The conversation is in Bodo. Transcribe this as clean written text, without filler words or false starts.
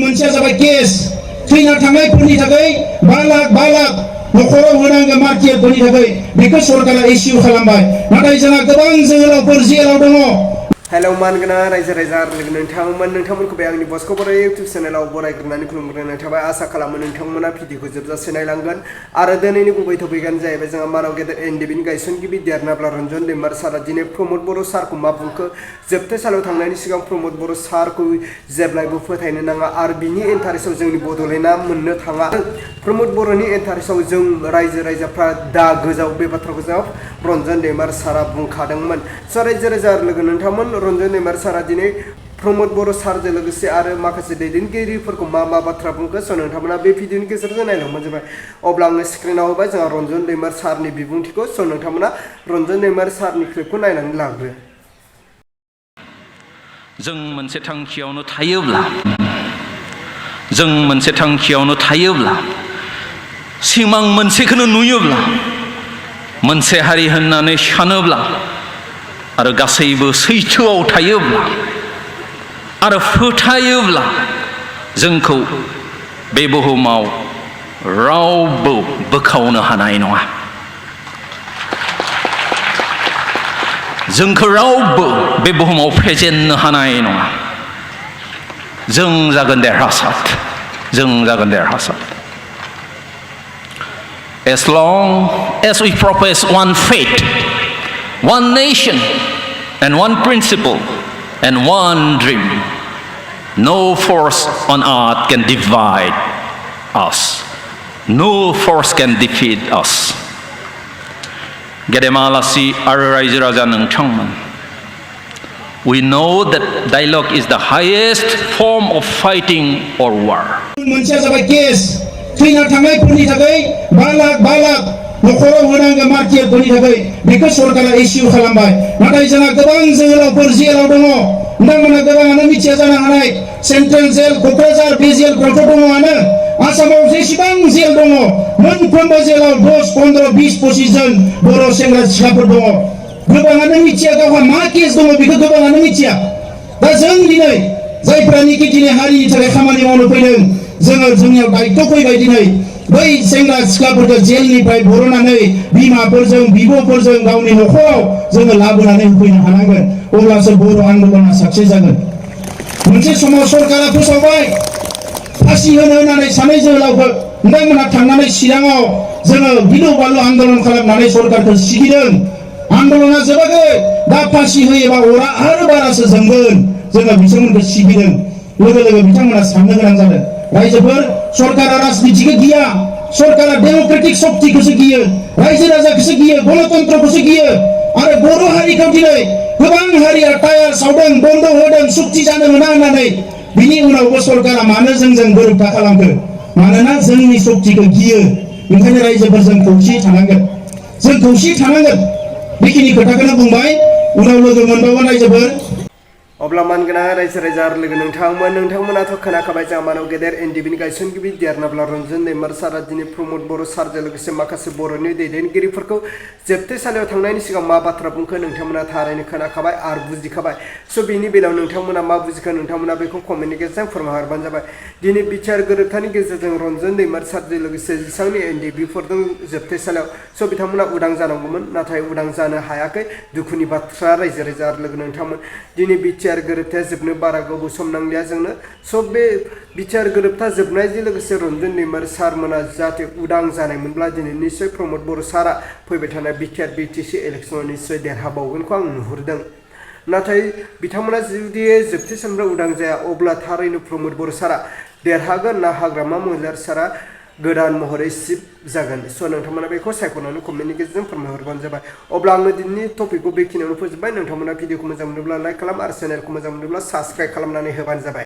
मोनसेया जाबाय केस थैना थांनायफोरनि थाखाय 5 लाख नखराव होनांगौ मार्टियारफोरनि थाखाय बेखौ सरकारा इस्यु खालामबाय नाथाय जोंहा गोबां जोहोलावफोर जेलाव दङ। हेलौ मानगोना रायजो राजा लोगो नोंथांमोनखौ बे आंनि बस्क' बर' इउटिउब चेनेलाव बरायग्रोनानै खुलुमग्रोनाय थाबाय। आसा खालामो नोंथांमोना भिडिअखौ जोबजासे नायलांगोन आरो दिनैनि गुबै टपिकआनो जाहैबाय जोंहा मानाव गेदेर एनडिबिनि गायसनगिरि देरनाब्ला रन्जन दैमार सारा दिनै प्रमद बर' सारखौ मा बुंखो जोबथेसालियाव थांनायनि सिगां प्रमद बर' सारखौ जेब्लायबो फोथायनो नाङा आरो बिनि इन्टारेस्टआव जोंनि बड'लेण्डआ मोननो थाङा। प्रमद बर'नि इन्टारेस्टआव जों रायजो राजाफ्रा दा गोजाव बे बाथ्राखौ जों रन्जन दैमार सारा बुंखादोंमोन। स' रायजो राजा लोगो नोंथांमोन रन्जन दैमार सारा दिनै प्रमद बर' सारजों लोगोसे आरो माखासे दैदेनगिरिफोरखौ मा बाथ्रा बुंखो स' नोंथांमोना बे भिडिअनि गेजेरजों नायलांबानो जाबाय। अब्ला आङो स्क्रिनाव होबाय जोंहा रन्जन दैमार सारनि बिबुंथिखौ स' नोंथांमोना रन्जन दैमार सारनि क्लिपखौ नायनानै लाग्रो। जों मोनसे थांखियावनो थायोब्ला सिमां मोनसेखौनो नुयोब्ला मोनसे हारि होननानै सानोब्ला आरो गासैबो सैथोआव थायोब्ला आरो फोथायोब्ला जोंखौ बे बुहुमाव रावबो बोखावनो हानाय नङा। जोंखौ रावबो बे बुहुमाव फेजेननो हानाय नङा। जों जागोन देरहासार। As long as we profess one faith, one nation, and one principle, and one dream, no force on earth can divide us. No force can defeat us. Gedemaalasi आरो रायजो राजा नोंथांमोन, we know that dialogue is the highest form of fighting or war. मोनसेया जाबाय केस थैना थांनायफोरनि थाखाय 5 लाख नखराव होनांगौ मार्टियारफोरनि थाखाय बेखौ सरकारा इस्यु खालामबाय नाथाय जोंहा गोबां जोहोलावफोर जेलाव दङ। नोंथांमोना गोबाङानो मिथिया जानो हानाय सेन्ट्रेल जेल क'क्राझार बे जेलफ्रावथ' दङआनो। आसामाव जेसेबां जेल दङ मोनफ्रोमबो जेलाव 10, 15, 20, 25 जन बर' सेंग्रा सिख्लाफोर दङ। गोबाङानो मिथिया गावहा मा केस दङ बेखौ गोबाङानो मिथिया। दा जों दिनै जायफ्रानिकि दिनै हारिनि थाखाय खामानि मावनो फैदों जोङो जोंनियाव दायित्व फैबाय दिनै बै सेंग्रा सिख्लाफोरखौ जेलनिफ्राय बरननानै बिमाफोरजों बिब'फोरजों गावनि नखराव जोङो लाबोनानै होफैनो हानांगोन अब्लासो बर' आन्दलना साक्सेस जागोन। मोनसे समाव सरकारा फोसावबाय फासि होनो होननानै सानै जोहोलावखौ नोंथांमोनहा थांनानै चिराङाव जोङो गिलु बालु आन्दलन खालामनानै सरकारखौ सिगिदों। आन्दलना जोबाखै दा फासि होयोबा अरा आरो बारासो जोंगोन। जोङो बिथांमोनखौ सिगिदों लोगो बिथांमोना साननो गोनां जादों। रायजोफोर सरकारा राजनितिखौ गिया सरकारा डेम'क्रेटिक शक्तिखौसो गियो रायजो राजाखौसो गियो गणतन्त्रखौसो गियो आरो बर' हारिखौ दिनै गोबां हारिया टायार सावदों बन्द होदों सुक्ति जानो मोना होननानै बिनि उनावबो सरकारा मानो जोंजों गोरोबथा खालामखो मानोना जोंनि शक्तिखौ गियो। ओंखायनो रायजोफोर जों खौसेयै थानांगोन बेखिनि खोथाखौनो बुंबाय उनाव लोगो मोनबावगोन रायजोफोर। अब्ला मानगोना रायजो राजा लोगो नोंथांमोनाथ' खोनाखाबाय जोंहा मानाव गेदेर एनडिबिनि गायसनगिरि देरनाब्ला रन्जन दैमार सारा दिनै प्रमद बर' सारजों लोगोसे माखासे बर'नि दैदेनगिरिफोरखौ जोबथेसालियाव थांनायनि सिगां मा बाथ्रा बुंखो नोंथांमोना थारैनो खोनाखाबाय आरो बुजिखाबाय। स' बेनि बेलायाव नोंथांमोना मा बुजिखो नोंथांमोना बेखौ कमेन्टनि गेजेरजों फोरमायहरबानो जाबाय। दिनै बिटिआर गोरोबथानि गेजेरजों रन्जन दैमार सारजों लोगोसे जेसेबांनि एनडिबिफोर दं जोबथेसालियाव स' बिथांमोना उदां जानांगौमोन नाथाय उदां जानो हायाखै। दुखुनि बाथ्रा रायजो राजा लोगो नोंथांमोन दिनै बिटिआर गोरोबथाया जोबनो बारा गोबाव सम नांलिया जोंनो। स' बे बिटिआर गोरोबथा जोबनायजों लोगोसे रन्जन दैमार सारमोना जाहाथे उदां जानायमोनब्ला दिनै निस्सय प्रमद बर' सारा फैबाय थानाय बिटिआर बिटिसि इलेक्सनाव निस्सय देरहाबावगोनखौ आं नुहुरदों। नाथाय बिथांमोना जुदि जोबथेसालिनिफ्राय उदां जाया अब्ला थारैनो प्रमद बर' सारा देरहागोन ना हाग्रामा महिलार सारा गोदान महरै चिफ जागोन। स' नोंथांमोना बेखौ सायख'नानै कमेन्टनि गेजेरजों फोरमायहरबानो जाबाय। अब्ला आङो दिनैनि टपिकखौ बेखिनियावनो फोजोबबाय। नोंथांमोना भिडिअखौ मोजां मोनोब्ला लाइक खालाम आरो चेनेलखौ मोजां मोनोब्ला साबस्क्राइब खालामनानै होबानो जाबाय।